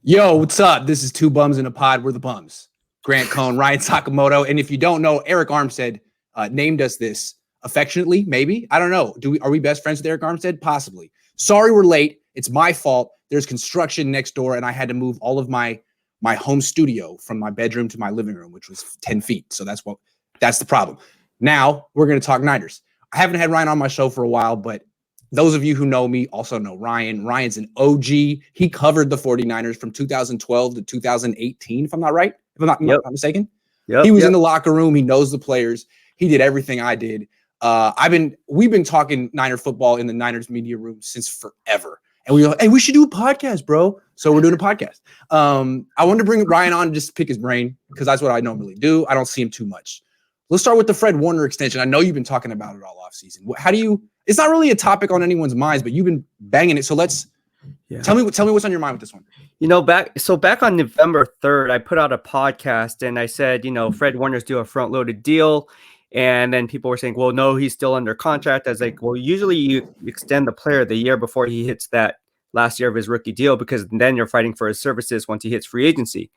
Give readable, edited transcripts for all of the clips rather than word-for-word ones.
Yo, what's up? This is Two Bums in a Pod. We're the Bums. Grant Cohn, Ryan Sakamoto. And if you don't know, Eric Armstead named us this affectionately, maybe. I don't know. Are we best friends with Eric Armstead? Possibly. Sorry we're late. It's my fault. There's construction next door, and I had to move all of my home studio from my bedroom to my living room, which was 10 feet. So that's the problem. Now we're going to talk Niners. I haven't had Ryan on my show for a while, but those of you who know me also know Ryan. Ryan's an OG. He covered the 49ers from 2012 to 2018, if I'm not right. If I'm not mistaken. He was in the locker room. He knows the players. He did everything I did. We've been talking Niner football in the Niners media room since forever. And we were like, hey, we should do a podcast, bro. So we're doing a podcast. I wanted to bring Ryan on just to pick his brain because that's what I normally do. I don't see him too much. Let's start with the Fred Warner extension. I know you've been talking about it all offseason. It's not really a topic on anyone's minds, but you've been banging it. So tell me what's on your mind with this one. Back on November 3rd, I put out a podcast and I said, Fred Warner's do a front loaded deal. And then people were saying, well, no, he's still under contract. I was like, well, usually you extend the player the year before he hits that last year of his rookie deal, because then you're fighting for his services once he hits free agency.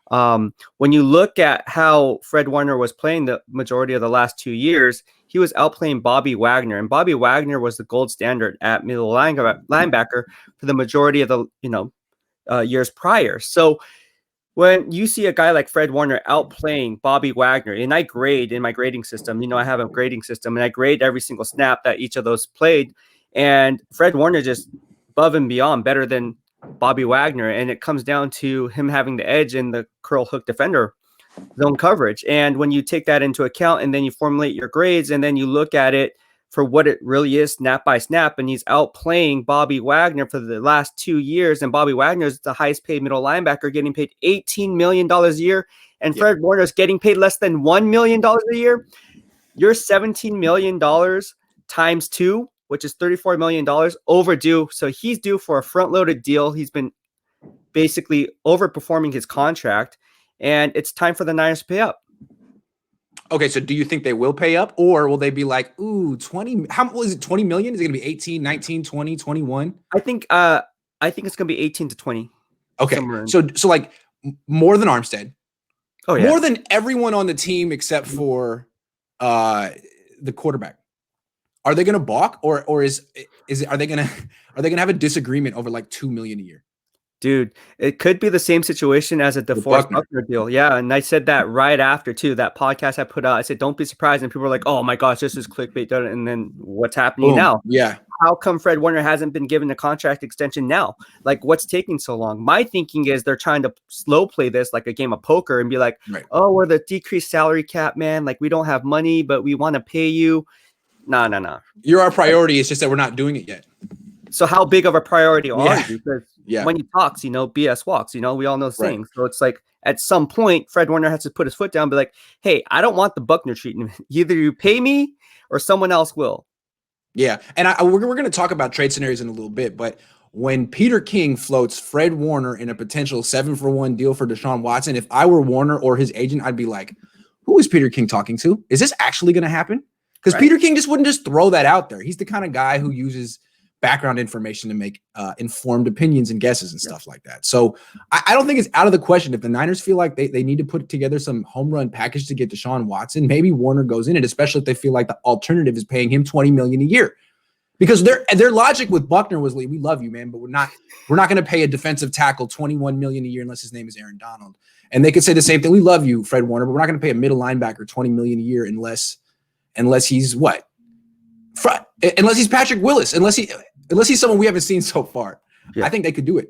When you look at how Fred Warner was playing the majority of the last 2 years, he was outplaying Bobby Wagner, and Bobby Wagner was the gold standard at middle linebacker for the majority of the years prior. So when you see a guy like Fred Warner outplaying Bobby Wagner, and I grade in my grading system, I have a grading system, and I grade every single snap that each of those played, and Fred Warner just above and beyond better than Bobby Wagner, and it comes down to him having the edge in the curl hook defender zone coverage. And when you take that into account and then you formulate your grades and then you look at it for what it really is snap by snap, and he's outplaying Bobby Wagner for the last 2 years, and Bobby Wagner is the highest paid middle linebacker, getting paid $18 million a year, and Fred Warner is getting paid less than $1 million a year. You're $17 million times 2, which is $34 million overdue. So he's due for a front-loaded deal. He's been basically overperforming his contract, and it's time for the Niners to pay up. Okay, so do you think they will pay up, or will they be like, ooh, 20? How was it? 20 million? Is it going to be 18, 19, 20, 21? I think it's going to be 18 to 20. Okay, so like more than Armstead. Oh yeah, more than everyone on the team except for the quarterback. Are they going to balk, or are they going to have a disagreement over like $2 million a year? Dude, it could be the same situation as a DeForest Buckner deal. Yeah, and I said that right after too. That podcast I put out, I said, "Don't be surprised." And people were like, "Oh my gosh, this is clickbait." And then what's happening now? Yeah. How come Fred Warner hasn't been given a contract extension now? Like, what's taking so long? My thinking is they're trying to slow play this like a game of poker and be like, "Oh, we're the decreased salary cap, man. Like, we don't have money, but we want to pay you." No. You're our priority. It's just that we're not doing it yet. So how big of a priority are you? Because when he talks, BS walks. We all know things. So it's like at some point, Fred Warner has to put his foot down and be like, hey, I don't want the Buckner treatment. Either you pay me or someone else will. Yeah. And we're going to talk about trade scenarios in a little bit. But when Peter King floats Fred Warner in a potential 7-for-1 deal for Deshaun Watson, if I were Warner or his agent, I'd be like, who is Peter King talking to? Is this actually going to happen? Because Peter King just wouldn't just throw that out there. He's the kind of guy who uses background information to make informed opinions and guesses and stuff like that. So I don't think it's out of the question. If the Niners feel like they need to put together some home run package to get Deshaun Watson, maybe Warner goes in it, especially if they feel like the alternative is paying him $20 million a year. Because their logic with Buckner was, we love you, man, but we're not going to pay a defensive tackle $21 million a year unless his name is Aaron Donald. And they could say the same thing. We love you, Fred Warner, but we're not going to pay a middle linebacker $20 million a year unless he's what? Unless he's Patrick Willis, unless he's someone we haven't seen so far. Yeah. I think they could do it.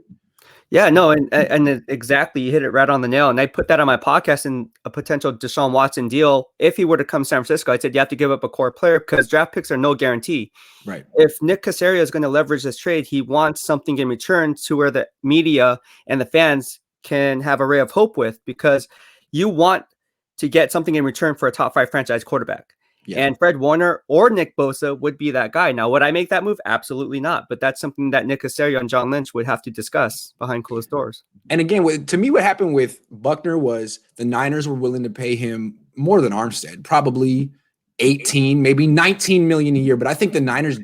Yeah, no, and exactly, you hit it right on the nail. And I put that on my podcast in a potential Deshaun Watson deal. If he were to come to San Francisco, I said you have to give up a core player because draft picks are no guarantee. Right. If Nick Caserio is going to leverage this trade, he wants something in return to where the media and the fans can have a ray of hope with, because you want to get something in return for a top 5 franchise quarterback. Yeah. And Fred Warner or Nick Bosa would be that guy. Now, would I make that move? Absolutely not. But that's something that Nick Caserio and John Lynch would have to discuss behind closed doors. And again, to me, what happened with Buckner was the Niners were willing to pay him more than Armstead, probably 18, maybe 19 million a year. But I think the Niners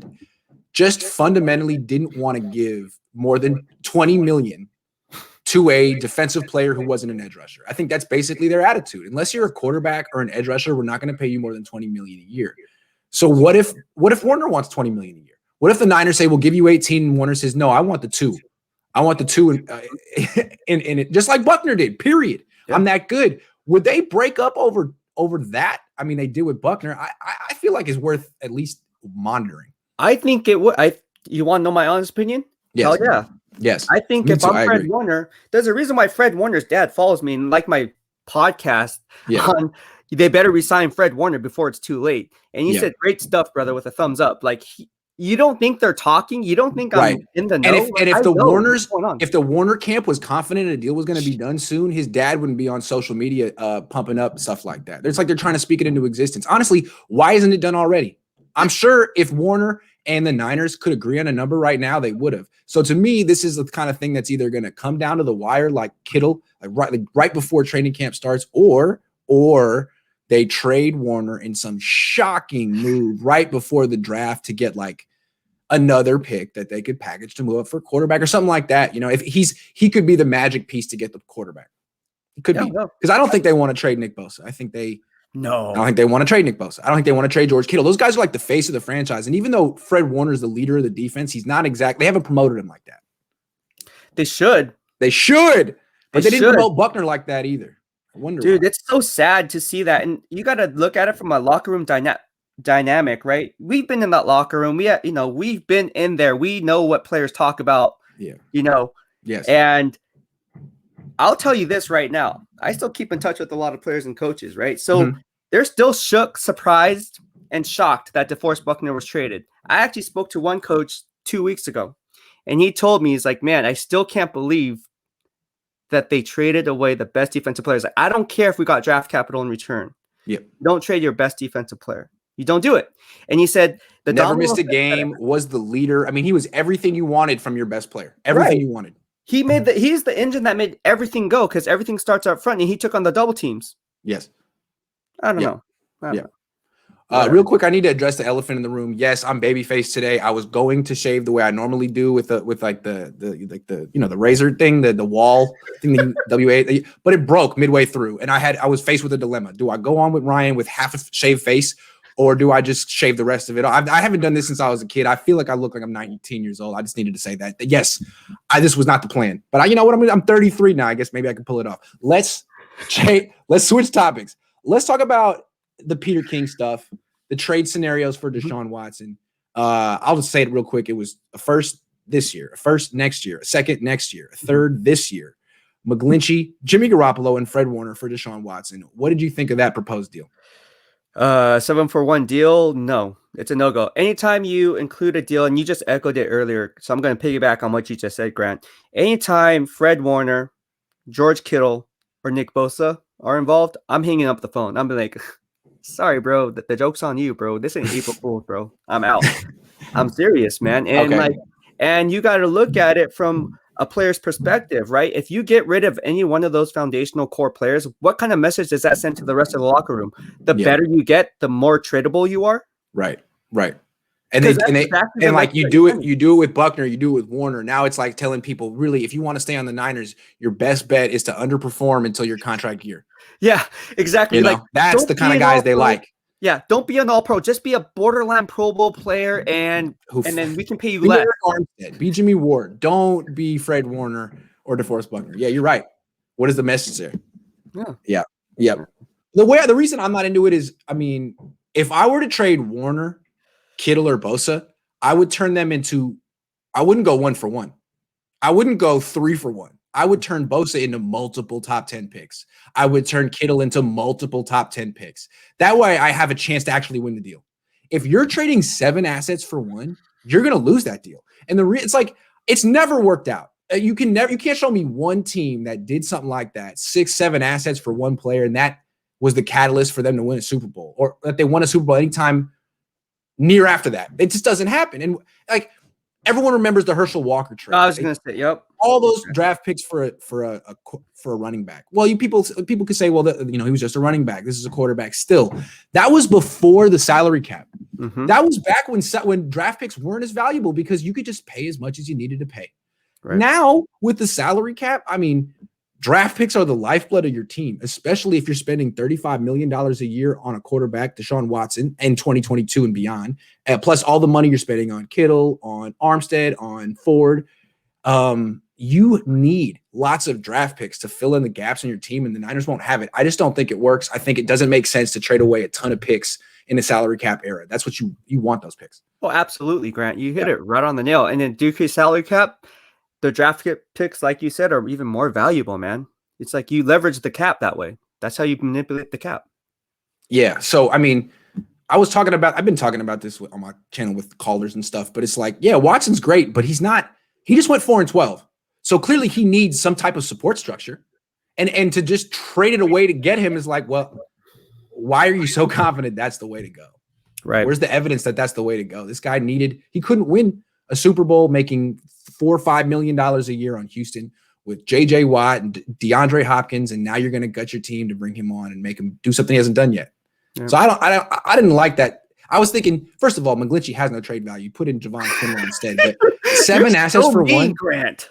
just fundamentally didn't want to give more than 20 million to a defensive player who wasn't an edge rusher. I think that's basically their attitude. Unless you're a quarterback or an edge rusher, we're not going to pay you more than $20 million a year. So what if Warner wants $20 million a year? What if the Niners say, we'll give you 18 and Warner says, no, I want the 2. I want the 2 in it, just like Buckner did, period. Yeah. I'm that good. Would they break up over that? I mean, they did with Buckner. I feel like it's worth at least monitoring. I think it would. You want to know my honest opinion? Yes. Hell yeah. Yes. I think if I'm Fred Warner, there's a reason why Fred Warner's dad follows me and like my podcast on they better resign Fred Warner before it's too late. And he said, great stuff, brother, with a thumbs up. Like you don't think they're talking? You don't think I'm in the know? And if the Warner camp was confident a deal was going to be done soon, his dad wouldn't be on social media pumping up stuff like that. It's like they're trying to speak it into existence. Honestly, why isn't it done already? I'm sure if Warner and the Niners could agree on a number right now, they would have. So to me, this is the kind of thing that's either going to come down to the wire like Kittle, like right before training camp starts, or they trade Warner in some shocking move right before the draft to get like another pick that they could package to move up for quarterback or something like that. You know, if he could be the magic piece to get the quarterback. It could be because I don't think they want to trade Nick Bosa. I don't think they want to trade Nick Bosa. I don't think they want to trade George Kittle. Those guys are like the face of the franchise. And even though Fred Warner is the leader of the defense, he's not exactly. They haven't promoted him like that. They should. But they didn't promote Buckner like that either. I wonder. Dude, why. It's so sad to see that. And you got to look at it from a locker room dynamic, right? We've been in that locker room. We've been in there. We know what players talk about. Yeah. Yes. And I'll tell you this right now. I still keep in touch with a lot of players and coaches, right? So they're still shook, surprised, and shocked that DeForest Buckner was traded. I actually spoke to one coach 2 weeks ago, and he told me, he's like, man, I still can't believe that they traded away the best defensive players. Like, I don't care if we got draft capital in return. Yep. Don't trade your best defensive player. You don't do it. And he said the never missed a game, was the leader. I mean, he was everything you wanted from your best player. Everything you wanted. He's the engine that made everything go because everything starts up front and he took on the double teams. Yes. I don't know. Real quick, I need to address the elephant in the room. Yes, I'm babyface today. I was going to shave the way I normally do with the razor thing, the wall thing, the WA, but it broke midway through, and I was faced with a dilemma. Do I go on with Ryan with half a shaved face, or do I just shave the rest of it? I haven't done this since I was a kid. I feel like I look like I'm 19 years old. I just needed to say that. Yes, this was not the plan, but you know what? I'm 33 now. I guess maybe I can pull it off. Let's switch topics. Let's talk about the Peter King stuff, the trade scenarios for Deshaun Watson. I'll just say it real quick. It was a first this year, a first next year, a second next year, a third this year. McGlinchey, Jimmy Garoppolo, and Fred Warner for Deshaun Watson. What did you think of that proposed deal? 7-for-1 deal. No, it's a no-go. Anytime you include a deal, and you just echoed it earlier, so I'm going to piggyback on what you just said, Grant. Anytime Fred Warner, George Kittle, or Nick Bosa are involved, I'm hanging up the phone. I'm like, sorry, bro. The joke's on you, bro. This ain't April Fool's, bro. I'm out. I'm serious, man. And and you got to look at it from a player's perspective, right? If you get rid of any one of those foundational core players, what kind of message does that send to the rest of the locker room? The better you get, the more tradable you are. Right. And you do it with Buckner, you do it with Warner. Now it's like telling people, really, if you want to stay on the Niners, your best bet is to underperform until your contract year. Yeah, exactly. That's the kind of guys they like. Yeah, don't be an all-pro. Just be a borderline Pro Bowl player, and then we can pay you less. Be Jimmy Ward. Don't be Fred Warner or DeForest Buckner. Yeah, you're right. What is the message there? Yeah. The reason I'm not into it is, I mean, if I were to trade Warner, Kittle, or Bosa, I would turn them into. I wouldn't go 1-for-1. I wouldn't go 3-for-1. I would turn Bosa into multiple top 10 picks. I would turn Kittle into multiple top 10 picks. That way I have a chance to actually win the deal. If you're trading 7 assets for 1, you're going to lose that deal. And it's never worked out. You can't show me one team that did something like that, 6-7 assets for 1 player, and that was the catalyst for them to win a Super Bowl, or that they won a Super Bowl anytime near after that. It just doesn't happen. And everyone remembers the Herschel Walker trade. I was going to say, yep. All those draft picks for a running back. Well, people could say, well, he was just a running back. This is a quarterback. Still, that was before the salary cap. Mm-hmm. That was back when draft picks weren't as valuable because you could just pay as much as you needed to pay. Right. Now with the salary cap, I mean, draft picks are the lifeblood of your team, especially if you're spending $35 million a year on a quarterback, Deshaun Watson, in 2022 and beyond, plus all the money you're spending on Kittle, on Armstead, on Ford. You need lots of draft picks to fill in the gaps in your team, and the Niners won't have it. I just don't think it works. I think it doesn't make sense to trade away a ton of picks in the salary cap era. That's what you want those picks. Well, absolutely, Grant. You hit it right on the nail. And then decrease salary cap, the draft picks, like you said, are even more valuable, man. It's like you leverage the cap that way. That's how you manipulate the cap. Yeah. So, I mean, I've been talking about this on my channel with callers and stuff, but it's like, yeah, Watson's great, but he just went 4-12. So clearly he needs some type of support structure. And to just trade it away to get him is like, well, why are you so confident that's the way to go? Right. Where's the evidence that that's the way to go? This guy he couldn't win a Super Bowl making $4 or $5 million a year on Houston with JJ Watt and DeAndre Hopkins. And now you're going to gut your team to bring him on and make him do something he hasn't done yet. Yeah. So I didn't like that. I was thinking, first of all, McGlinchey has no trade value. Put in Javon Kinlaw instead, but 7 assets for one. Grant.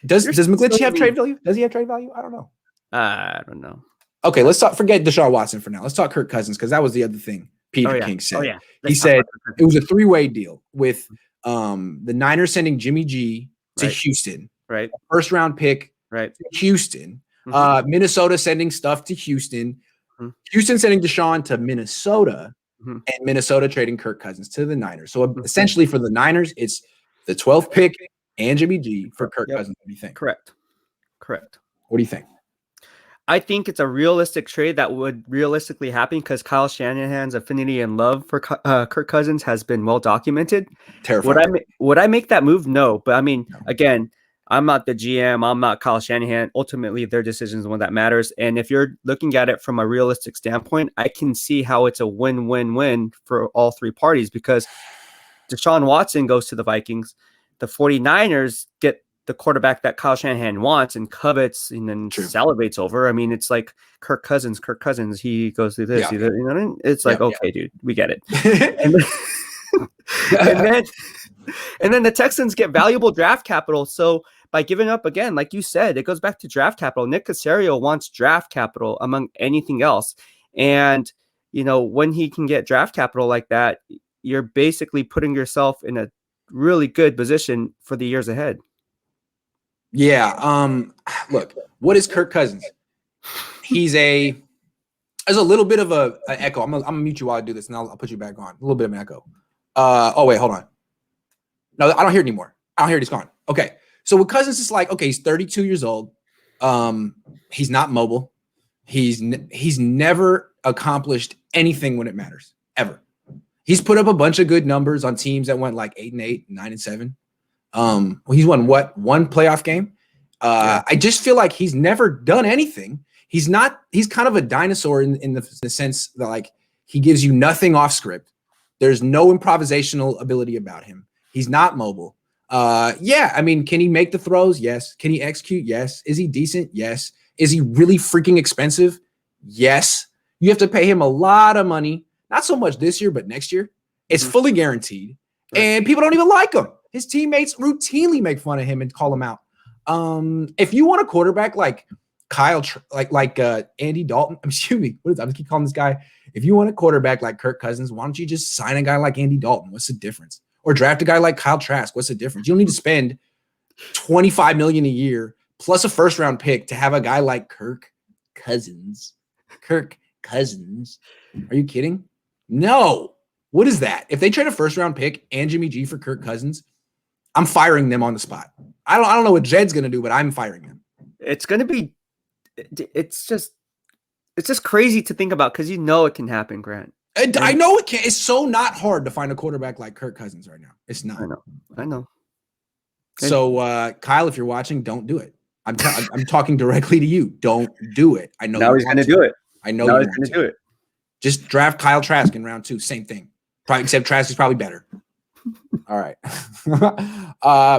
Does McGlinchey have trade value? Does he have trade value? I don't know. I don't know. Okay, forget Deshaun Watson for now. Let's talk Kirk Cousins, because that was the other thing Peter King said. He said it was a 3-way deal with the Niners sending Jimmy G to Houston, right? First round pick, right? To Houston, Minnesota sending stuff to Houston, Houston sending Deshaun to Minnesota, and Minnesota trading Kirk Cousins to the Niners. So essentially, for the Niners, it's the 12th pick and Jimmy G for Kirk Cousins. What do you think? Correct. What do you think? I think it's a realistic trade that would realistically happen because Kyle Shanahan's affinity and love for Kirk Cousins has been well documented. Terrifying. Would I make that move? No. But I mean, again, I'm not the GM. I'm not Kyle Shanahan. Ultimately, their decision is the one that matters. And if you're looking at it from a realistic standpoint, I can see how it's a win-win-win for all three parties, because Deshaun Watson goes to the Vikings. The 49ers get the quarterback that Kyle Shanahan wants and covets and then salivates over. I mean, it's like Kirk Cousins. He goes through this. You know what I mean? It's like, okay, dude, we get it. and then the Texans get valuable draft capital. So by giving up, again, like you said, it goes back to draft capital. Nick Caserio wants draft capital among anything else. And, you know, when he can get draft capital like that, you're basically putting yourself in a really good position for the years ahead. Yeah. Look, what is Kirk Cousins? There's a little bit of an echo. I'm gonna mute you while I do this, and I'll put you back on. A little bit of an echo. Oh wait, hold on. No, I don't hear it anymore. I don't hear it. It's gone. Okay. So with Cousins, it's like, okay, he's 32 years old. He's not mobile. He's never accomplished anything when it matters, ever. He's put up a bunch of good numbers on teams that went like 8-8, 9-7. He's won one playoff game. I just feel like he's never done anything. He's kind of a dinosaur in the sense that, like, he gives you nothing off script. There's no improvisational ability about him. He's not mobile. I mean, can he make the throws? Yes. Can he execute? Yes. Is he decent? Yes. Is he really freaking expensive? Yes. You have to pay him a lot of money. Not so much this year, but next year. It's fully guaranteed. And people don't even like him. His teammates routinely make fun of him and call him out. If you want a quarterback like Andy Dalton, excuse me, I just keep calling this guy. If you want a quarterback like Kirk Cousins, why don't you just sign a guy like Andy Dalton? What's the difference? Or draft a guy like Kyle Trask. What's the difference? You don't need to spend $25 million a year plus a first-round pick to have a guy like Kirk Cousins. Kirk Cousins. Are you kidding? No. What is that? If they trade a first-round pick and Jimmy G for Kirk Cousins, I'm firing them on the spot. I don't know what Jed's going to do, but I'm firing them. It's going to be it's just crazy to think about, because you know it can happen, Grant. I know it can. It's so not hard to find a quarterback like Kirk Cousins right now. It's not. I know. So, Kyle, if you're watching, don't do it. I'm talking directly to you. Don't do it. I know. Now he's going to do it. I know now he's going to do it. Just draft Kyle Trask in round 2. Same thing. Probably, except Trask is probably better. All right.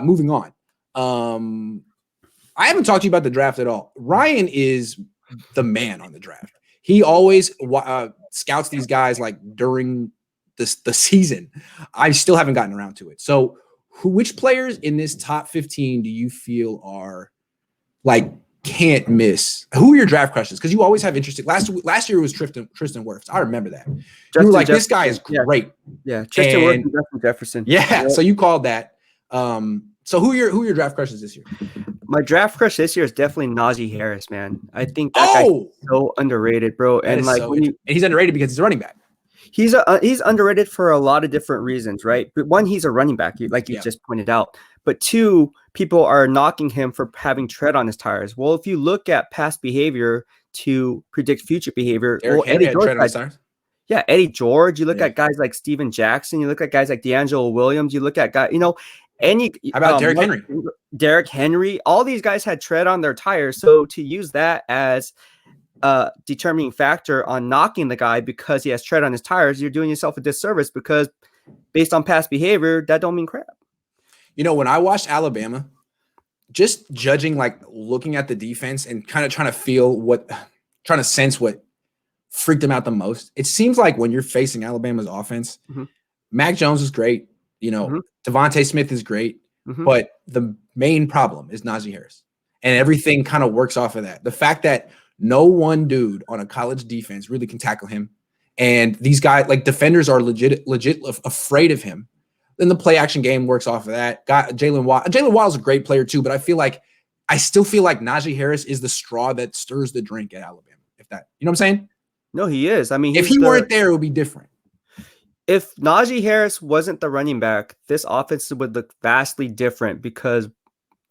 Moving on. I haven't talked to you about the draft at all. Ryan is the man on the draft. He always scouts these guys like during the season. I still haven't gotten around to it. So which players in this top 15 do you feel are like can't miss? Who are your draft crushes? Because you always have interesting. Last year it was Tristan Wirfs. I remember that. You were like, this guy is great. Yeah, Tristan Wirfs and Justin Jefferson. Yeah, so you called that. So who are your draft crushes this year? My draft crush this year is definitely Najee Harris, man. I think that guy's so underrated, bro. And like, and he's underrated because he's a running back. He's underrated for a lot of different reasons, right? But one, he's a running back, like you just pointed out. But two, people are knocking him for having tread on his tires. Well, if you look at past behavior to predict future behavior, Eddie George. You look at guys like Steven Jackson. You look at guys like D'Angelo Williams. You look at guys, how about Derrick Henry? Derrick Henry. All these guys had tread on their tires. So to use that as a determining factor on knocking the guy because he has tread on his tires, you're doing yourself a disservice because based on past behavior, that don't mean crap. When I watched Alabama, just judging, like looking at the defense and kind of trying to sense what freaked them out the most. It seems like when you're facing Alabama's offense, Mac Jones is great. Devontae Smith is great, but the main problem is Najee Harris, and everything kind of works off of that. The fact that no one dude on a college defense really can tackle him, and these guys, like defenders, are legit afraid of him. Then the play action game works off of that. Jalen Waddle's a great player too, but I still feel like Najee Harris is the straw that stirs the drink at Alabama. If that, you know what I'm saying? No, he is. I mean, if he weren't there, it would be different. If Najee Harris wasn't the running back, this offense would look vastly different because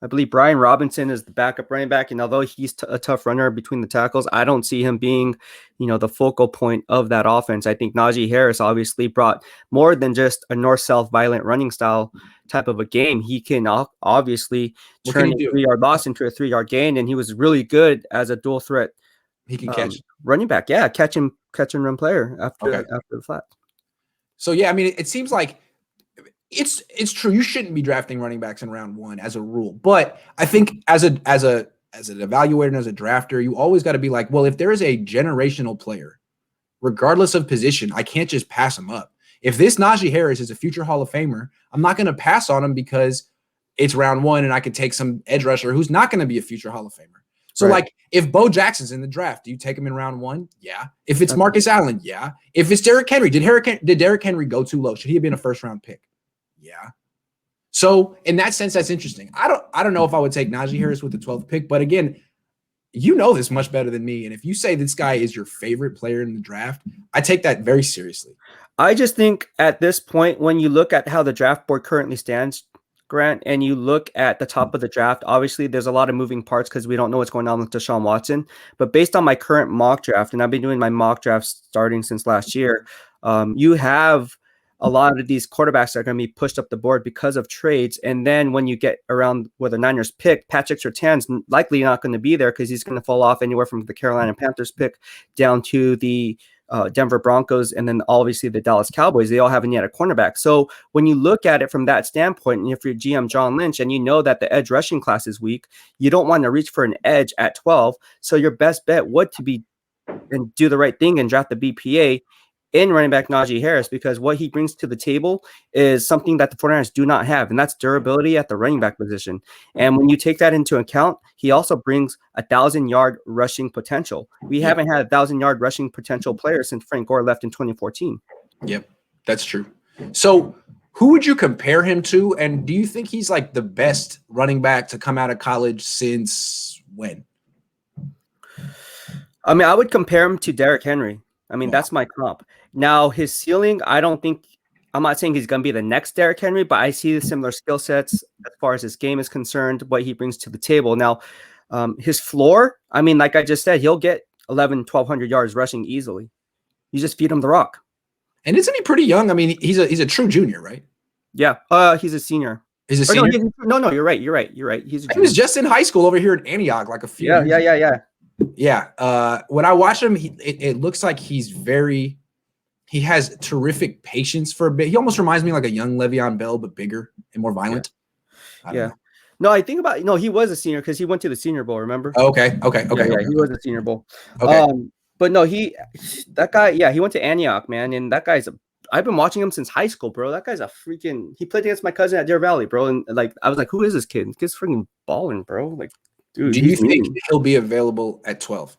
I believe Brian Robinson is the backup running back. And although he's a tough runner between the tackles, I don't see him being, the focal point of that offense. I think Najee Harris obviously brought more than just a north-south violent running style type of a game. He can obviously turn a 3-yard loss into a 3-yard gain. And he was really good as a dual threat. He can catch running back. Yeah. Catch and run player after the flat. So, yeah, I mean, it seems like it's true. You shouldn't be drafting running backs in round one as a rule. But I think as an evaluator and as a drafter, you always got to be like, well, if there is a generational player, regardless of position, I can't just pass him up. If this Najee Harris is a future Hall of Famer, I'm not going to pass on him because it's round one and I could take some edge rusher who's not going to be a future Hall of Famer. So, like, if Bo Jackson's in the draft, do you take him in round one? Yeah. If it's Marcus Allen, yeah. If it's Derrick Henry, did Derrick Henry go too low? Should he have been a first-round pick? Yeah. So, in that sense, that's interesting. I don't know if I would take Najee Harris with the 12th pick, but again, you know this much better than me. And if you say this guy is your favorite player in the draft, I take that very seriously. I just think at this point, when you look at how the draft board currently stands, Grant, and you look at the top of the draft, obviously there's a lot of moving parts because we don't know what's going on with Deshaun Watson. But based on my current mock draft, and I've been doing my mock drafts starting since last year, you have a lot of these quarterbacks that are going to be pushed up the board because of trades. And then when you get around where the Niners pick, Patrick Surtain's likely not going to be there because he's going to fall off anywhere from the Carolina Panthers pick down to the Denver Broncos, and then obviously the Dallas Cowboys. They all haven't yet a cornerback. So when you look at it from that standpoint, and if you're GM John Lynch and you know that the edge rushing class is weak, you don't want to reach for an edge at 12. So your best bet would to be and do the right thing and draft the BPA in running back Najee Harris, because what he brings to the table is something that the 49ers do not have, and that's durability at the running back position. And when you take that into account, he also brings 1,000-yard rushing potential. We haven't had 1,000-yard rushing potential player since Frank Gore left in 2014. Yep, that's true. So who would you compare him to, and do you think he's like the best running back to come out of college since when? I mean, I would compare him to Derrick Henry. I mean, that's my comp. Now, his ceiling, I'm not saying he's going to be the next Derrick Henry, but I see the similar skill sets as far as his game is concerned, what he brings to the table. Now, his floor, I mean, like I just said, he'll get 1,200 yards rushing easily. You just feed him the rock. And isn't he pretty young? I mean, he's a true junior, right? Yeah. He's a senior. He's a senior? No, you're right. He's a junior. He was just in high school over here in Antioch, like a few years ago. Yeah. When I watch him, it looks like he has terrific patience for a bit. He almost reminds me like a young Le'Veon Bell, but bigger and more violent. Yeah. No, I think about, he was a senior because he went to the Senior Bowl, remember? Okay. He was a Senior Bowl. Okay. But no, that guy, he went to Antioch, man. And that guy's I've been watching him since high school, bro. That guy's he played against my cousin at Deer Valley, bro. And like, I was like, who is this kid? This kid's freaking balling, bro. Like, dude, do you think he'll be available at 12?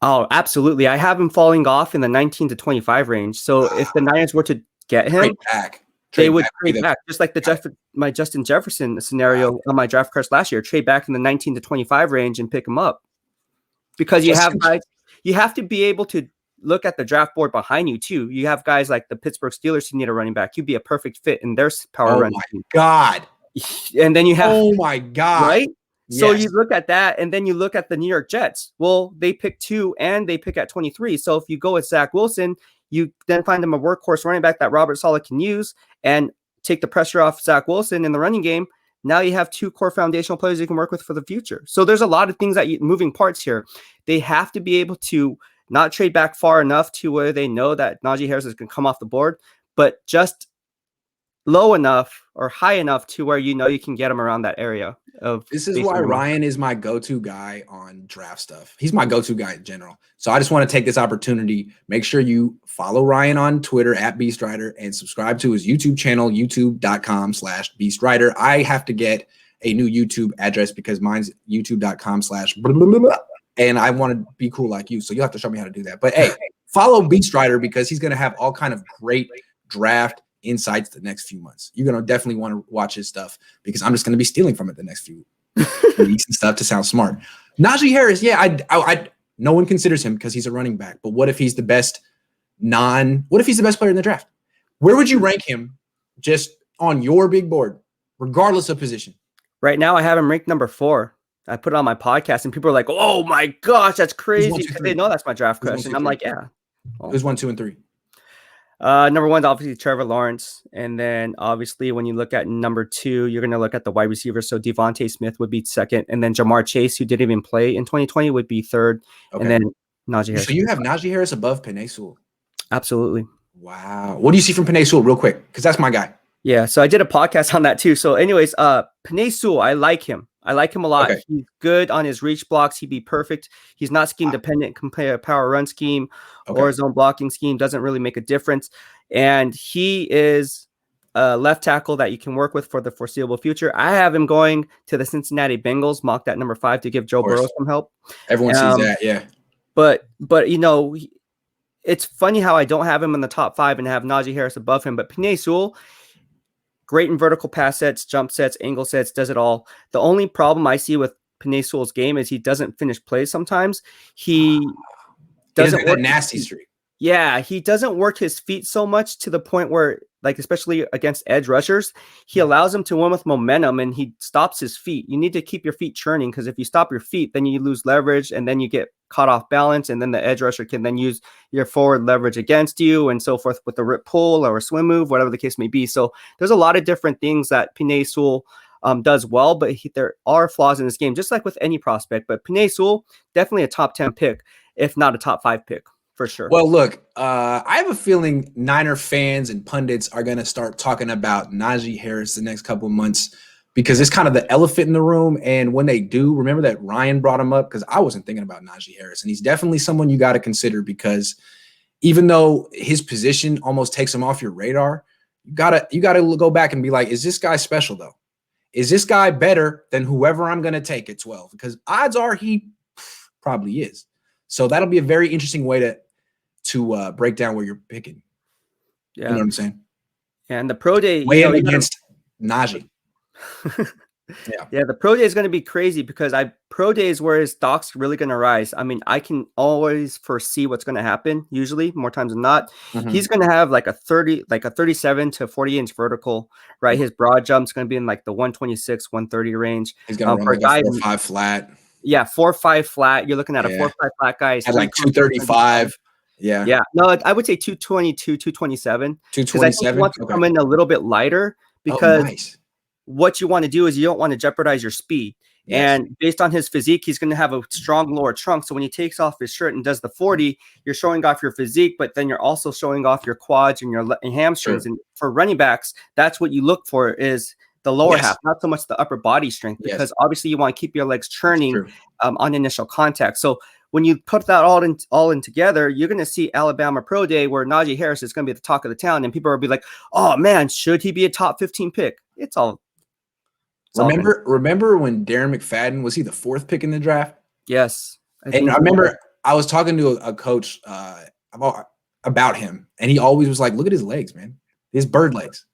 Oh, absolutely. I have him falling off in the 19 to 25 range. So if the Niners were to get him, they would trade back, just like my Justin Jefferson scenario on my draft cards last year. Trade back in the 19 to 25 range and pick him up, because you have guys. You have to be able to look at the draft board behind you too. You have guys like the Pittsburgh Steelers who need a running back. You'd be a perfect fit in their power run. Oh my God! And then you have. Oh my God! Right. Yes. So you look at that, and then you look at the New York Jets. Well, they pick 2 and they pick at 23. So if you go with Zach Wilson, you then find them a workhorse running back that Robert Saleh can use and take the pressure off Zach Wilson in the running game. Now you have 2 core foundational players you can work with for the future. So there's a lot of things moving parts here. They have to be able to not trade back far enough to where they know that Najee Harris is going to come off the board, but just low enough or high enough to where you can get him around that area. This is why Ryan is my go-to guy on draft stuff. He's my go-to guy in general. So I just want to take this opportunity. Make sure you follow Ryan on Twitter at BEASTwriter and subscribe to his YouTube channel, youtube.com/BEASTwriter. I have to get a new YouTube address because mine's youtube.com/, and I want to be cool like you. So you'll have to show me how to do that. But hey, follow BEASTwriter because he's going to have all kind of great draft insights the next few months. You're going to definitely want to watch his stuff because I'm just going to be stealing from it the next few weeks and stuff to sound smart. Najee Harris, I no one considers him because he's a running back. But what if he's the best what if he's the best player in the draft? Where would you rank him just on your big board, regardless of position? Right now, I have him ranked number 4. I put it on my podcast, and people are like, "Oh my gosh, that's crazy!" Because they know that's my draft question. I'm like, "Yeah." Who's 1, 2, and 3? Number 1 is obviously Trevor Lawrence, and then obviously when you look at number 2, you're going to look at the wide receivers. So Devontae Smith would be 2nd, and then Jamar Chase, who didn't even play in 2020, would be 3rd, and then Najee Harris. So you have Najee Harris above Penei Sewell? Absolutely. Wow. What do you see from Penei Sewell, real quick? Because that's my guy. Yeah. So I did a podcast on that too. So, anyways, Penei Sewell, I like him. I like him a lot. Okay. He's good on his reach blocks. He'd be perfect. He's not scheme dependent. Can play a power run scheme or his own blocking scheme. Doesn't really make a difference. And he is a left tackle that you can work with for the foreseeable future. I have him going to the Cincinnati Bengals, mocked at number 5 to give Joe Burrow some help. Everyone sees that, yeah. But it's funny how I don't have him in the top 5 and have Najee Harris above him. But Penei Sewell, great in vertical pass sets, jump sets, angle sets, does it all. The only problem I see with Penei Sewell's game is he doesn't finish plays sometimes. He doesn't work nasty streak. Yeah, he doesn't work his feet so much to the point where, like, especially against edge rushers, he allows him to win with momentum and he stops his feet. You need to keep your feet churning because if you stop your feet, then you lose leverage and then you get caught off balance, and then the edge rusher can then use your forward leverage against you and so forth with a rip pull or a swim move, whatever the case may be. So there's a lot of different things that Penei Sewell does well, but there are flaws in this game, just like with any prospect. But Penei Sewell, definitely a top 10 pick, if not a top 5 pick. For sure. Well, look, I have a feeling Niner fans and pundits are going to start talking about Najee Harris the next couple of months because it's kind of the elephant in the room. And when they do, remember that Ryan brought him up because I wasn't thinking about Najee Harris. And he's definitely someone you got to consider because even though his position almost takes him off your radar, you gotta go back and be like, is this guy special, though? Is this guy better than whoever I'm going to take at 12? Because odds are he probably is. So that'll be a very interesting way to break down where you're picking. Yeah. You know what I'm saying? And the pro day against Najee. Yeah, the pro day is going to be crazy because pro day is where his stock's really going to rise. I mean, I can always foresee what's going to happen, usually more times than not. Mm-hmm. He's going to have like a 37 to 40 inch vertical, right? Mm-hmm. His broad jump's going to be in like the 126, 130 range. He's going to run like a 4.5 flat. Yeah, 4.5 flat. You're looking at a 4.5 flat guy. At like 235. Yeah. Yeah. No, I would say 222, 227. 227. He wants to come in a little bit lighter because what you want to do is you don't want to jeopardize your speed. Yes. And based on his physique, he's going to have a strong lower trunk. So when he takes off his shirt and does the 40, you're showing off your physique, but then you're also showing off your quads and your hamstrings. Sure. And for running backs, that's what you look for is the lower half, not so much the upper body strength, because obviously you want to keep your legs churning on initial contact. So when you put that all in together, you're going to see Alabama Pro Day where Najee Harris is going to be the talk of the town, and people will be like, "Oh man, should he be a top 15 pick?" Remember when Darren McFadden was he the 4th pick in the draft? Yes, I remember I was talking to a coach about him, and he always was like, "Look at his legs, man. His bird legs.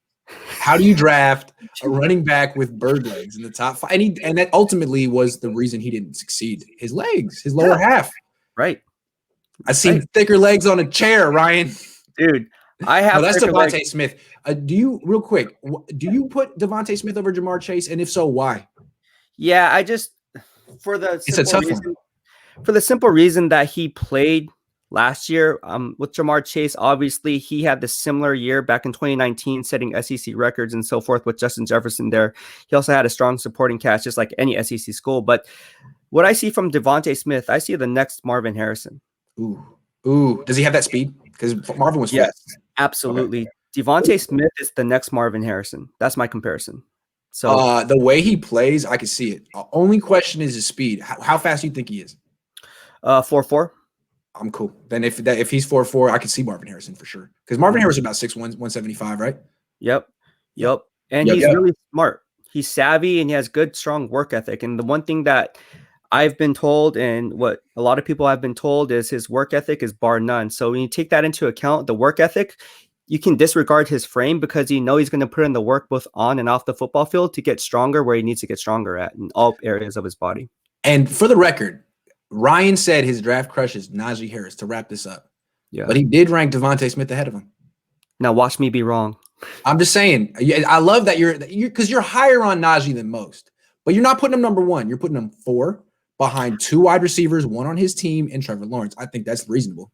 How do you draft a running back with bird legs in the top 5?" And that ultimately was the reason he didn't succeed. His legs, his lower half. Right. I seen thicker legs on a chair, Ryan. Dude, I have. No, that's Devontae Smith. Do you put Devontae Smith over Jamar Chase, and if so, why? Yeah, it's a tough one. For the simple reason that he played last year with Jamar Chase. Obviously, he had the similar year back in 2019, setting SEC records and so forth with Justin Jefferson there. He also had a strong supporting cast, just like any SEC school. But what I see from Devontae Smith, I see the next Marvin Harrison. Ooh. Does he have that speed? Because Marvin was fast. Absolutely. Okay. Devontae Smith is the next Marvin Harrison. That's my comparison. So the way he plays, I can see it. Only question is his speed. How fast do you think he is? 4.4. I'm cool. Then if he's 4.4, I can see Marvin Harrison for sure. Because Marvin Harrison about 6'1", 175, right? Yep. And he's really smart. He's savvy and he has good, strong work ethic. And the one thing that I've been told, and what a lot of people have been told, is his work ethic is bar none. So when you take that into account, the work ethic, you can disregard his frame because you know he's going to put in the work both on and off the football field to get stronger where he needs to get stronger at in all areas of his body. And for the record, Ryan said his draft crush is Najee Harris, to wrap this up. Yeah. But he did rank Devontae Smith ahead of him. Now watch me be wrong. I'm just saying. I love that because you're higher on Najee than most. But you're not putting him number 1. You're putting him 4 behind 2 wide receivers, 1 on his team, and Trevor Lawrence. I think that's reasonable.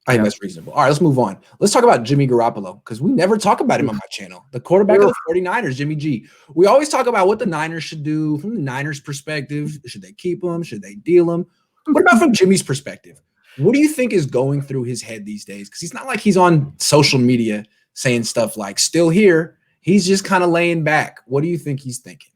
I think that's reasonable. All right, let's move on. Let's talk about Jimmy Garoppolo because we never talk about him on my channel. The quarterback of the 49ers, Jimmy G. We always talk about what the Niners should do from the Niners' perspective. Should they keep him? Should they deal him? What about from Jimmy's perspective? What do you think is going through his head these days? Because he's not like he's on social media saying stuff like still here. He's just kind of laying back. What do you think he's thinking?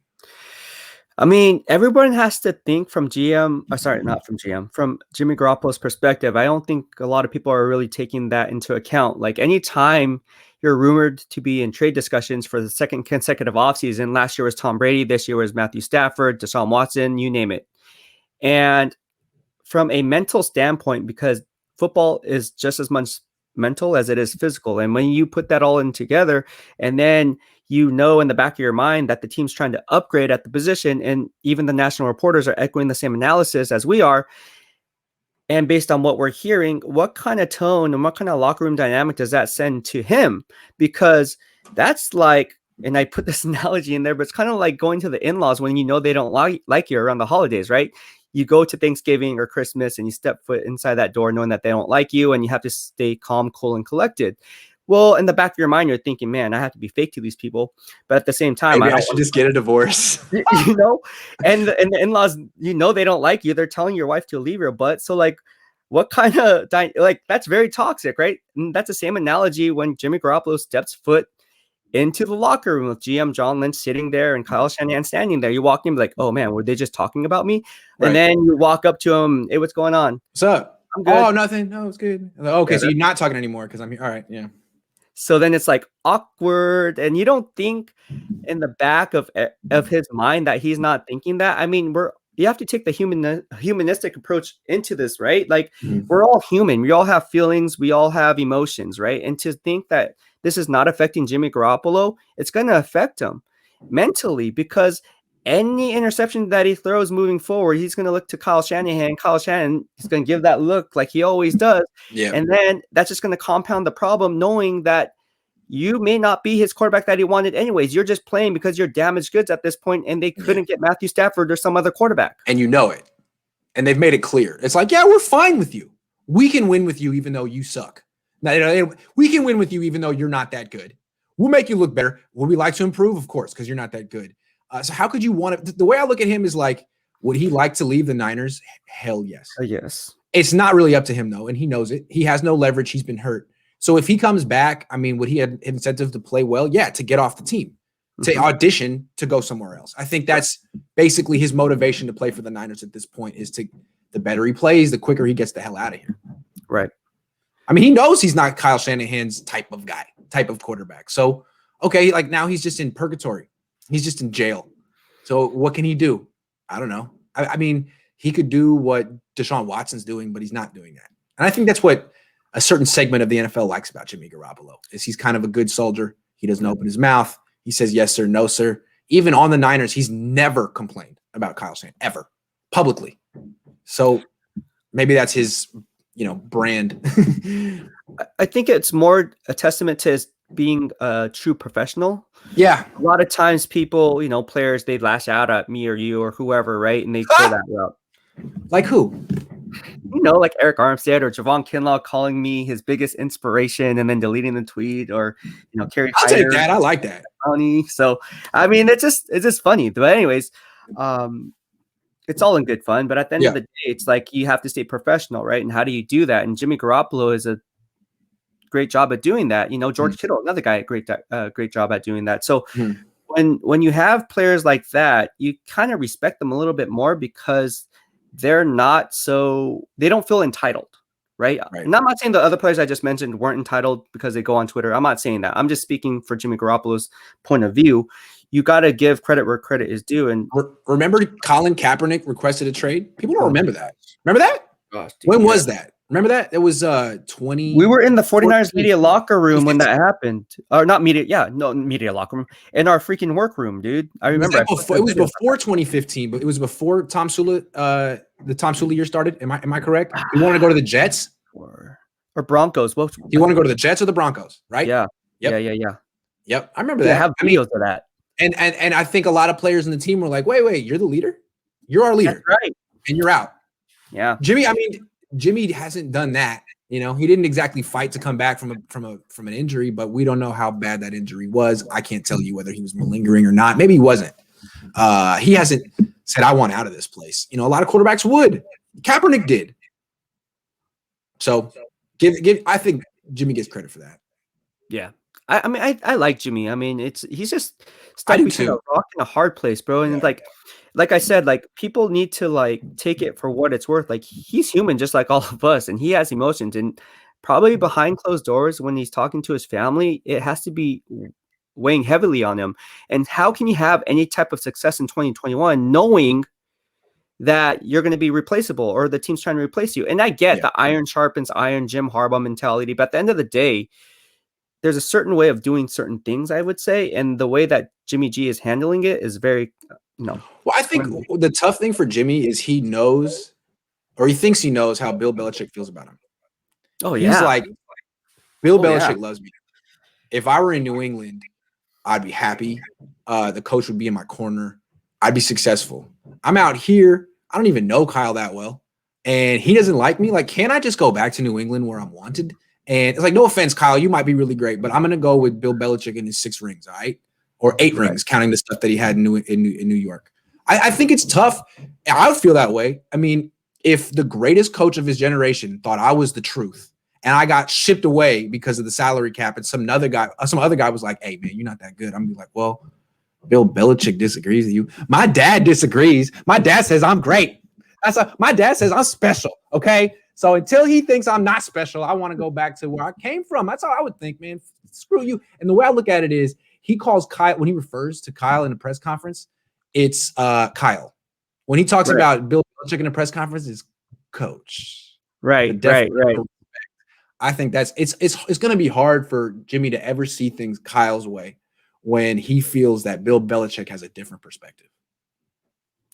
I mean, everyone has to think from Jimmy Garoppolo's perspective. I don't think a lot of people are really taking that into account. Like anytime you're rumored to be in trade discussions for the second consecutive offseason, last year was Tom Brady, this year was Matthew Stafford, Deshaun Watson, you name it. And from a mental standpoint, because football is just as much mental as it is physical. And when you put that all in together, and then you know in the back of your mind that the team's trying to upgrade at the position, and even the national reporters are echoing the same analysis as we are. And based on what we're hearing, what kind of tone and what kind of locker room dynamic does that send to him? Because that's like, and I put this analogy in there, but it's kind of like going to the in-laws when you know they don't like you around the holidays, right? You go to Thanksgiving or Christmas and you step foot inside that door knowing that they don't like you and you have to stay calm, cool, and collected. Well, in the back of your mind, you're thinking, man, I have to be fake to these people. But at the same time, maybe I should just get a divorce. You know, and the in-laws, you know, they don't like you. They're telling your wife to leave your butt. So like, what kind of, that's very toxic, right? And that's the same analogy when Jimmy Garoppolo steps foot into the locker room with GM John Lynch sitting there and Kyle Shanahan standing there. You walk in like, oh man, were they just talking about me? Right. And then you walk up to him. Hey, what's going on? What's up? I'm good. Oh, nothing. No, it's good. Okay, so you're not talking anymore because I'm here. All right, yeah. So then it's like awkward, and you don't think in the back of his mind that he's not thinking that. I mean, you have to take the humanistic approach into this, right? Like we're all human. We all have feelings. We all have emotions, right? And to think that this is not affecting Jimmy Garoppolo, it's going to affect him mentally because any interception that he throws moving forward, he's going to look to Kyle Shanahan. Kyle Shanahan is going to give that look like he always does. Yeah. And then that's just going to compound the problem, knowing that you may not be his quarterback that he wanted anyways. You're just playing because you're damaged goods at this point, and they couldn't get Matthew Stafford or some other quarterback. And you know it. And they've made it clear. It's like, yeah, we're fine with you. We can win with you even though you suck. Now, we can win with you even though you're not that good. We'll make you look better. Would we like to improve? Of course, because you're not that good. So how could you want to? The way I look at him is like, would he like to leave the Niners? Hell yes. Yes. It's not really up to him though, and he knows it. He has no leverage. He's been hurt. So if he comes back, I mean, would he have incentive to play well? Yeah, to get off the team, to audition, to go somewhere else. I think that's basically his motivation to play for the Niners at this point is the better he plays, the quicker he gets the hell out of here. Right. I mean, he knows he's not Kyle Shanahan's type of guy, type of quarterback. So, okay, like now he's just in purgatory. He's just in jail. So what can he do? I don't know. I mean, he could do what Deshaun Watson's doing, but he's not doing that. And I think that's what a certain segment of the NFL likes about Jimmy Garoppolo is he's kind of a good soldier. He doesn't open his mouth. He says, yes, sir, no, sir. Even on the Niners, he's never complained about Kyle Shanahan, ever, publicly. So maybe that's his, brand. I think it's more a testament to his being a true professional. Yeah. A lot of times people, players, they lash out at me or you or whoever, right? And they go that route. Like who? Like Eric Armstead or Javon Kinlaw calling me his biggest inspiration and then deleting the tweet, or Kerry. I'll take that. I like that. Funny. So I mean, it's just funny. But anyways, it's all in good fun. But at the end of the day, it's like you have to stay professional, right? And how do you do that? And Jimmy Garoppolo is a great job at doing that. George Kittle, another guy, great job at doing that. So when you have players like that, you kind of respect them a little bit more because they don't feel entitled, right? And I'm not saying the other players I just mentioned weren't entitled because they go on Twitter. I'm not saying that. I'm just speaking for Jimmy Garoppolo's point of view. You got to give credit where credit is due. And remember Colin Kaepernick requested a trade? People don't remember that. Remember that? Gosh, dude, when was that? Remember that? It was 20. We were in the 49ers media locker room when that happened. Or not media. Yeah, no media locker room. In our freaking workroom, dude. I remember. It was before 2015, but it was before Tom Sula, the Tom Sula year started. Am I correct? You want to go to the Jets or Broncos? Well, you want to go to the Jets or the Broncos, right? Yeah. Yep. Yeah. Yep. I remember that. I have videos of that. And I think a lot of players in the team were like, wait, you're the leader? You're our leader. That's right. And you're out. Yeah. Jimmy hasn't done that. He didn't exactly fight to come back from an injury, but we don't know how bad that injury was. I can't tell you whether he was malingering or not. Maybe he wasn't. He hasn't said, I want out of this place. A lot of quarterbacks would. Kaepernick did. So I think Jimmy gets credit for that. Yeah. I mean, I like Jimmy. I mean, he's just stuck between a rock and a hard place, bro. And like I said, like people need to take it for what it's worth. Like he's human, just like all of us, and he has emotions. And probably behind closed doors, when he's talking to his family, it has to be weighing heavily on him. And how can you have any type of success in 2021 knowing that you're going to be replaceable or the team's trying to replace you? And I get the iron sharpens iron, Jim Harbaugh mentality, but at the end of the day, there's a certain way of doing certain things, I would say. And the way that Jimmy G is handling it is very, Well, I think the tough thing for Jimmy is he knows, or he thinks he knows how Bill Belichick feels about him. Oh, yeah. He's like, Bill Belichick loves me. If I were in New England, I'd be happy. The coach would be in my corner. I'd be successful. I'm out here. I don't even know Kyle that well. And he doesn't like me. Like, can't I just go back to New England where I'm wanted? And it's like, no offense, Kyle, you might be really great, but I'm going to go with Bill Belichick and his 6 rings, all right? Or 8 rings, counting the stuff that he had in New York. I think it's tough. I would feel that way. I mean, if the greatest coach of his generation thought I was the truth and I got shipped away because of the salary cap and some other guy was like, hey, man, you're not that good. I'm going to be like, well, Bill Belichick disagrees with you. My dad disagrees. My dad says I'm great. My dad says I'm special, okay? So until he thinks I'm not special, I want to go back to where I came from. That's how I would think, man. Screw you. And the way I look at it is he calls Kyle, when he refers to Kyle in a press conference, it's Kyle. When he talks about Bill Belichick in a press conference, it's coach. Right. I think it's going to be hard for Jimmy to ever see things Kyle's way when he feels that Bill Belichick has a different perspective.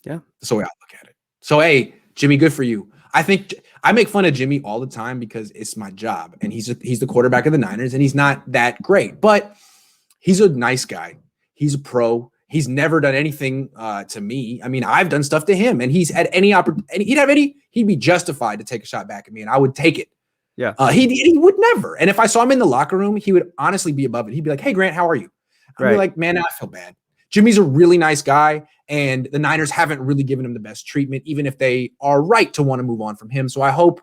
Yeah. That's the way I look at it. So, hey, Jimmy, good for you. I think I make fun of Jimmy all the time because it's my job, and he's the quarterback of the Niners, and he's not that great, but he's a nice guy. He's a pro. He's never done anything to me. I mean, I've done stuff to him, and he's had any opportunity. He'd be justified to take a shot back at me, and I would take it. Yeah. He would never. And if I saw him in the locker room, he would honestly be above it. He'd be like, "Hey, Grant, how are you?" I'd be like, "Man, I feel bad." Jimmy's a really nice guy, and the Niners haven't really given him the best treatment, even if they are right to want to move on from him. So I hope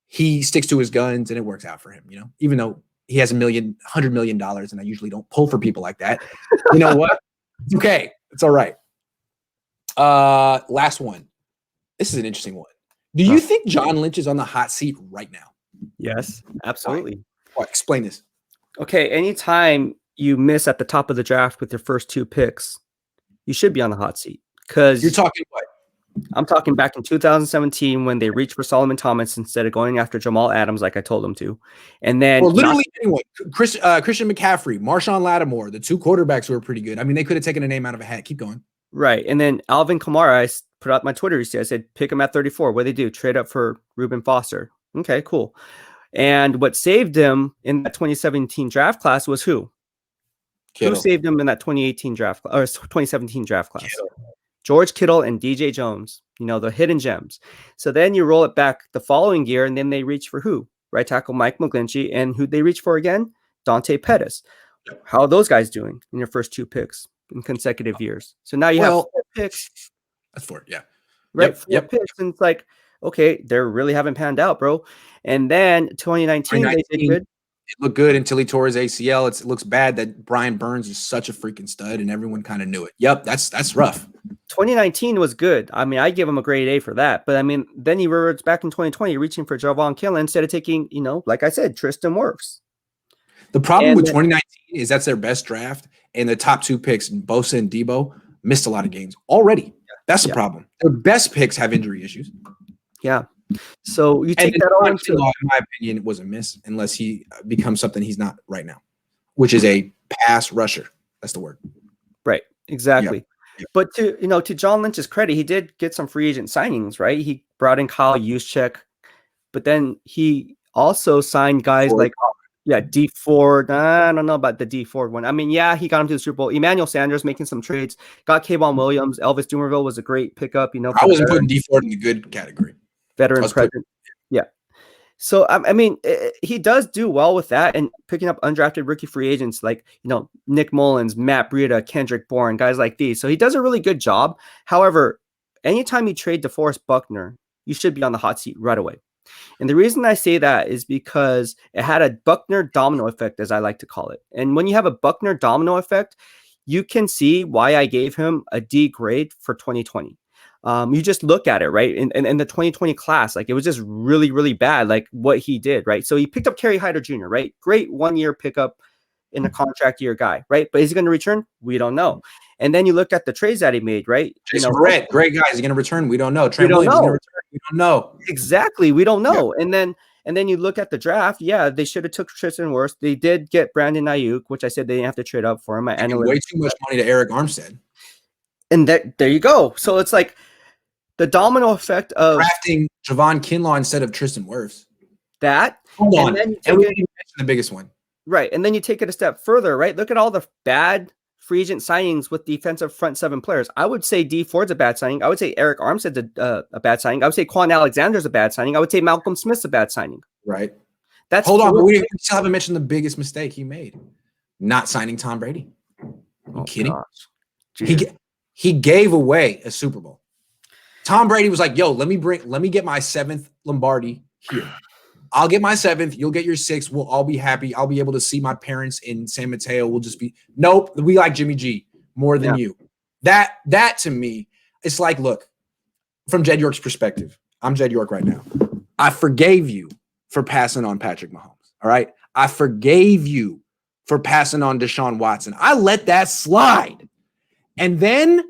he sticks to his guns and it works out for him, even though he has $100 million, and I usually don't pull for people like that. You know what? It's okay. It's all right. Last one. This is an interesting one. Do you think John Lynch is on the hot seat right now? Yes, absolutely. Why? Explain this. Okay, anytime you miss at the top of the draft with your first 2 picks, you should be on the hot seat. Because You're talking what? I'm talking back in 2017 when they reached for Solomon Thomas instead of going after Jamal Adams like I told them to. And then literally anyone. Christian McCaffrey, Marshawn Lattimore, the 2 quarterbacks who were pretty good. I mean, they could have taken a name out of a hat. Keep going. Right. And then Alvin Kamara, I put out my Twitter yesterday. I said, pick him at 34. What do they do? Trade up for Reuben Foster. Okay, cool. And what saved him in that 2017 draft class was who? Kittle. Who saved him in that 2018 draft or 2017 draft class? Kittle. George Kittle and DJ Jones, the hidden gems. So then you roll it back the following year, and then they reach for who? Right tackle Mike McGlinchey, and who they reach for again? Dante Pettis. How are those guys doing in your first 2 picks in consecutive years? So now you have 4 picks. That's 4, yeah. Right, 4 picks, and it's like, okay, they really haven't panned out, bro. And then 2019 they did good. It looked good until he tore his ACL. It looks bad that Brian Burns is such a freaking stud, and everyone kind of knew it. Yep, that's rough. 2019 was good. I mean, I give him a grade A for that. But I mean, then he reverts back in 2020, reaching for Javon Kinlaw instead of taking, like I said, Tristan Wirfs. The problem with 2019 is that's their best draft, and the top 2 picks, Bosa and Debo, missed a lot of games already. That's the problem. Their best picks have injury issues. Yeah. So you take that on to, in my opinion, it was a miss unless he becomes something he's not right now, which is a pass rusher. That's the word. Right. Exactly. Yeah. But to John Lynch's credit, he did get some free agent signings, right? He brought in Kyle Juszczyk, but then he also signed guys Ford. like D Ford. I don't know about the D Ford one. I mean, yeah, he got him to the Super Bowl. Emmanuel Sanders making some trades. Got Kayvon Williams. Elvis Dumervil was a great pickup. I wasn't putting D Ford in the good category. Veteran present. Yeah. So, I mean, he does do well with that and picking up undrafted rookie free agents like, Nick Mullins, Matt Breida, Kendrick Bourne, guys like these. So he does a really good job. However, anytime you trade DeForest Buckner, you should be on the hot seat right away. And the reason I say that is because it had a Buckner domino effect, as I like to call it. And when you have a Buckner domino effect, you can see why I gave him a D grade for 2020. You just look at it, right? In the 2020 class, like it was just really, really bad, like what he did, right? So he picked up Kerry Hyder Jr., right? Great 1-year pickup in a contract year guy, right? But is he going to return? We don't know. And then you look at the trades that he made, right? Jason Verrett, great guy. Is he going to return? We don't know. Trent Williams is going to return? We don't know. Exactly. We don't know. Yeah. And then you look at the draft. Yeah, they should have took Tristan Wirfs. They did get Brandon Ayuk, which I said they didn't have to trade up for him. Way too much money to Eric Armstead. And there you go. So it's like the domino effect of drafting Javon Kinlaw instead of Tristan Wirfs. That. Hold on. And we didn't mention the biggest one. Right. And then you take it a step further, right? Look at all the bad free agent signings with defensive front 7 players. I would say D Ford's a bad signing. I would say Eric Armstead's a bad signing. I would say Quan Alexander's a bad signing. I would say Malcolm Smith's a bad signing. Right. Hold on, but we still haven't mentioned the biggest mistake he made. Not signing Tom Brady. Are you kidding? He gave away a Super Bowl. Tom Brady was like, yo, let me get my 7th Lombardi here. I'll get my 7th. You'll get your 6th. We'll all be happy. I'll be able to see my parents in San Mateo. We'll just be, nope. We like Jimmy G more than you. That to me, it's like, look, from Jed York's perspective, I'm Jed York right now. I forgave you for passing on Patrick Mahomes. All right. I forgave you for passing on Deshaun Watson. I let that slide. And then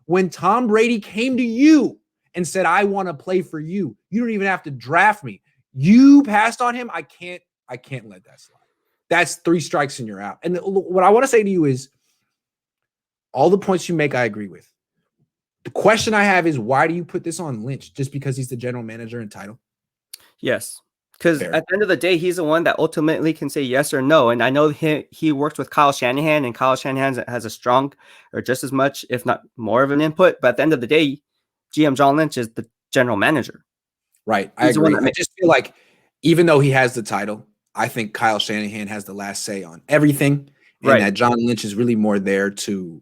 when Tom Brady came to you and said, I want to play for you, you don't even have to draft me. You passed on him. I can't let that slide. That's 3 strikes and you're out. And what I want to say to you is all the points you make, I agree with. The question I have is, why do you put this on Lynch? Just because he's the general manager and title? Yes. Because at the end of the day, he's the one that ultimately can say yes or no. And I know he works with Kyle Shanahan, and Kyle Shanahan has a strong, or just as much, if not more of an input. But at the end of the day, GM John Lynch is the general manager. Right. I agree. I just feel like even though he has the title, I think Kyle Shanahan has the last say on everything. And that John Lynch is really more there to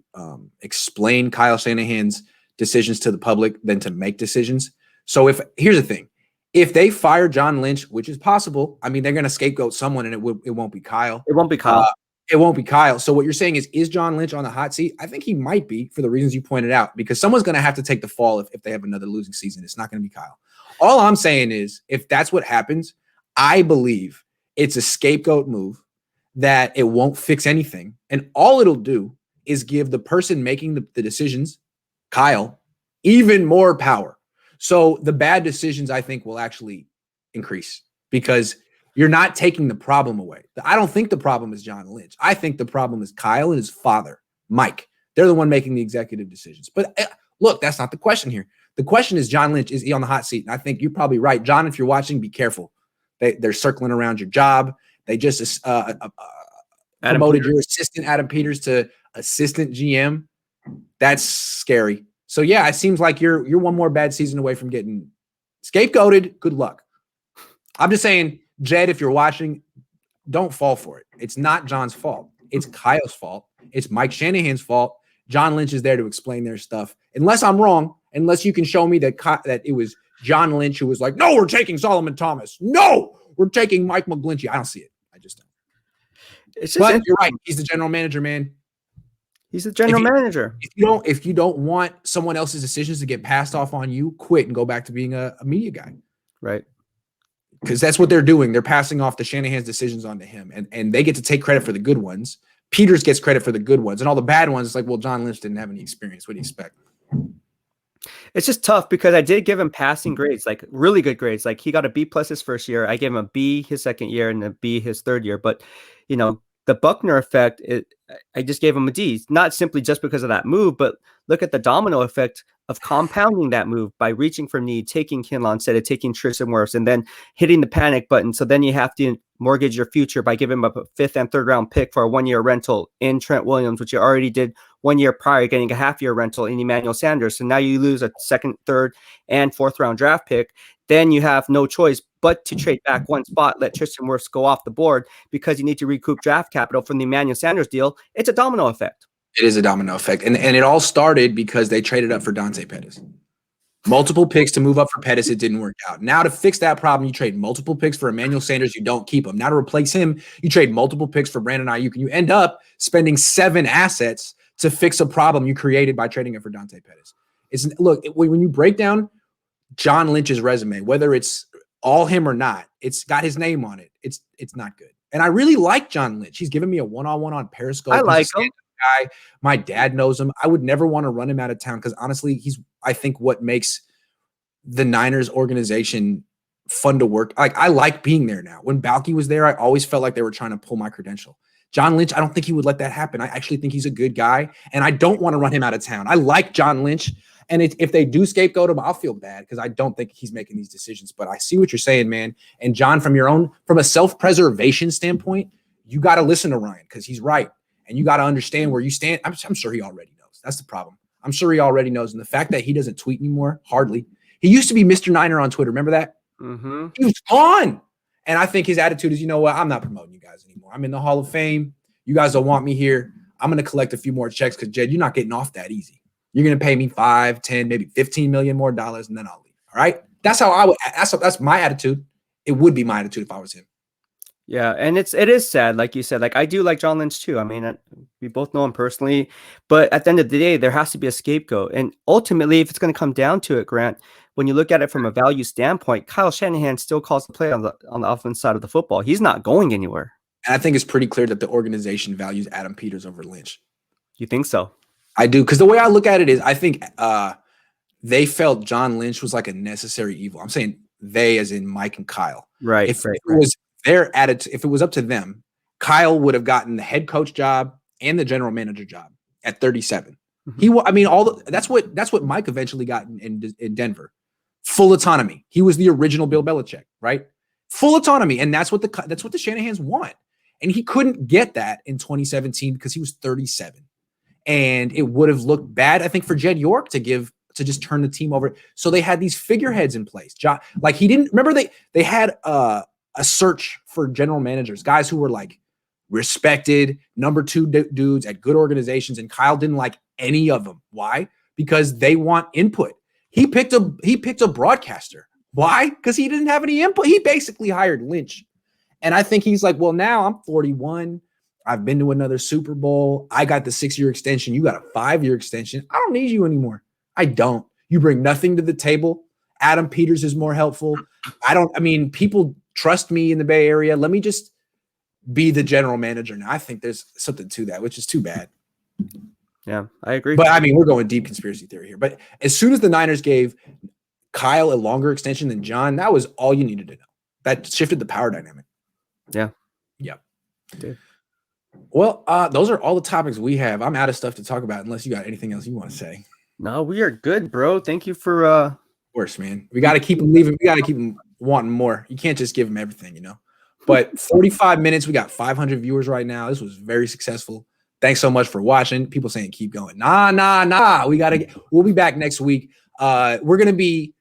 explain Kyle Shanahan's decisions to the public than to make decisions. So here's the thing. If they fire John Lynch, which is possible, I mean, they're going to scapegoat someone, and it won't be Kyle. It won't be Kyle. It won't be Kyle. So what you're saying is John Lynch on the hot seat? I think he might be for the reasons you pointed out, because someone's going to have to take the fall if they have another losing season. It's not going to be Kyle. All I'm saying is if that's what happens, I believe it's a scapegoat move that it won't fix anything. And all it'll do is give the person making the decisions, Kyle, even more power. So the bad decisions, I think, will actually increase because you're not taking the problem away. I don't think the problem is John Lynch. I think the problem is Kyle and his father, Mike. They're the one making the executive decisions. But look, that's not the question here. The question is John Lynch, is he on the hot seat? And I think you're probably right. John, if you're watching, be careful. They're circling around your job. They just promoted your assistant, Adam Peters, to assistant GM. That's scary. So, yeah, it seems like you're one more bad season away from getting scapegoated. Good luck. I'm just saying, Jed, if you're watching, don't fall for it. It's not John's fault. It's Kyle's fault. It's Mike Shanahan's fault. John Lynch is there to explain their stuff. Unless I'm wrong, unless you can show me that it was John Lynch who was like, no, we're taking Solomon Thomas. No, we're taking Mike McGlinchey. I don't see it. I just don't. But you're right. He's the general manager, man. He's the general manager. If you don't want someone else's decisions to get passed off on you, quit and go back to being a media guy. Right. Because that's what they're doing. They're passing off the Shanahan's decisions onto him. And they get to take credit for the good ones. Peters gets credit for the good ones. And all the bad ones, it's like, well, John Lynch didn't have any experience. What do you expect? It's just tough because I did give him passing grades, like really good grades. Like he got a B+ his first year. I gave him a B his second year and a B his third year. But, the Buckner effect, I just gave him a D, not simply just because of that move, but look at the domino effect of compounding that move by reaching for need, taking Kinlaw instead of taking Tristan Wirfs, and then hitting the panic button. So then you have to mortgage your future by giving him a 5th and 3rd round pick for a 1-year rental in Trent Williams, which you already did 1 year prior, getting a half-year rental in Emmanuel Sanders. So now you lose a 2nd, 3rd, and 4th round draft pick. Then you have no choice but to trade back one spot, let Tristan Wirfs go off the board because you need to recoup draft capital from the Emmanuel Sanders deal. It's a domino effect. It is a domino effect. And it all started because they traded up for Dante Pettis. Multiple picks to move up for Pettis. It didn't work out. Now to fix that problem, you trade multiple picks for Emmanuel Sanders. You don't keep him. Now to replace him, you trade multiple picks for Brandon Ayuk. And you end up spending 7 assets to fix a problem you created by trading it for Dante Pettis. Look, when you break down John Lynch's resume, whether it's all him or not, it's got his name on it. It's not good. And I really like John Lynch. He's given me a one-on-one on Periscope. I like him. Guy. My dad knows him. I would never want to run him out of town because honestly, he's, I think, what makes the Niners organization fun to work. Like, I like being there now. When Balky was there, I always felt like they were trying to pull my credential. John Lynch, I don't think he would let that happen. I actually think he's a good guy, and I don't want to run him out of town. I like John Lynch, and if they do scapegoat him, I'll feel bad because I don't think he's making these decisions. But I see what you're saying, man. And John, from a self-preservation standpoint, you got to listen to Ryan because he's right. And you got to understand where you stand. I'm sure he already knows. That's the problem. I'm sure he already knows. And the fact that he doesn't tweet anymore, hardly. He used to be Mr. Niner on Twitter. Remember that? Mm-hmm. He was gone. And I think his attitude is, you know what? I'm not promoting you guys anymore. I'm in the Hall of Fame. You guys don't want me here. I'm going to collect a few more checks because, Jed, you're not getting off that easy. You're going to pay me 5, 10, maybe 15 million more dollars, and then I'll leave. All right? That's how I would. That's my attitude. It would be my attitude if I was him. Yeah, and it is sad, like you said. Like, I do like John Lynch too. I mean, we both know him personally, but at the end of the day, there has to be a scapegoat. And ultimately, if it's going to come down to it, Grant, when you look at it from a value standpoint, Kyle Shanahan still calls the play on the offense side of the football. He's not going anywhere. And I think it's pretty clear that the organization values Adam Peters over Lynch. You think so? I do, because the way I look at it is, I think they felt John Lynch was like a necessary evil. I'm saying they, as in Mike and Kyle. Right. If it was their attitude, if it was up to them, Kyle would have gotten the head coach job and the general manager job at 37. Mm-hmm. That's what Mike eventually got in Denver. Full autonomy. He was the original Bill Belichick, right? Full autonomy, and that's what the Shanahans want. And he couldn't get that in 2017 because he was 37, and it would have looked bad, I think, for Jed York to just turn the team over. So they had these figureheads in place. Like, he didn't remember they had a search for general managers, guys who were like respected number 2 dudes at good organizations, and Kyle didn't like any of them. Why? Because they want input. He picked a broadcaster. Why? Because he didn't have any input. He basically hired Lynch. And I think he's like, well, now I'm 41. I've been to another Super Bowl. I got the 6-year extension. You got a 5-year extension. I don't need you anymore. I don't. You bring nothing to the table. Adam Peters is more helpful. People trust me in the Bay Area. Let me just be the general manager now. I think there's something to that, which is too bad. Yeah, I agree. But we're going deep conspiracy theory here. But as soon as the Niners gave Kyle a longer extension than John, that was all you needed to know. That shifted the power dynamic. Yeah. Dude. Well, those are all the topics we have. I'm out of stuff to talk about unless you got anything else you want to say. No, we are good, bro. Thank you for Of course, man. We got to keep them leaving. We got to keep them wanting more. You can't just give them everything, But 45 minutes, we got 500 viewers right now. This was very successful. Thanks so much for watching. People saying keep going. Nah. We'll be back next week. We're going to be,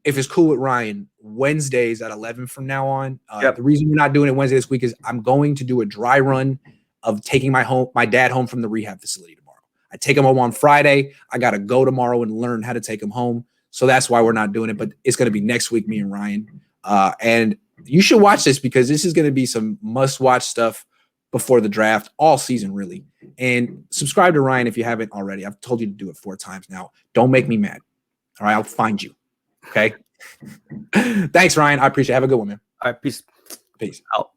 if it's cool with Ryan, Wednesdays at 11 from now on. The reason we're not doing it Wednesday this week is I'm going to do a dry run of taking my dad home from the rehab facility tomorrow. I take him home on Friday. I got to go tomorrow and learn how to take him home. So that's why we're not doing it. But it's going to be next week, me and Ryan. And you should watch this because this is going to be some must-watch stuff before the draft, all season, really. And subscribe to Ryan if you haven't already. I've told you to do it 4 times now. Don't make me mad. All right, I'll find you. Okay? Thanks, Ryan. I appreciate it. Have a good one, man. All right, peace. Peace. Out.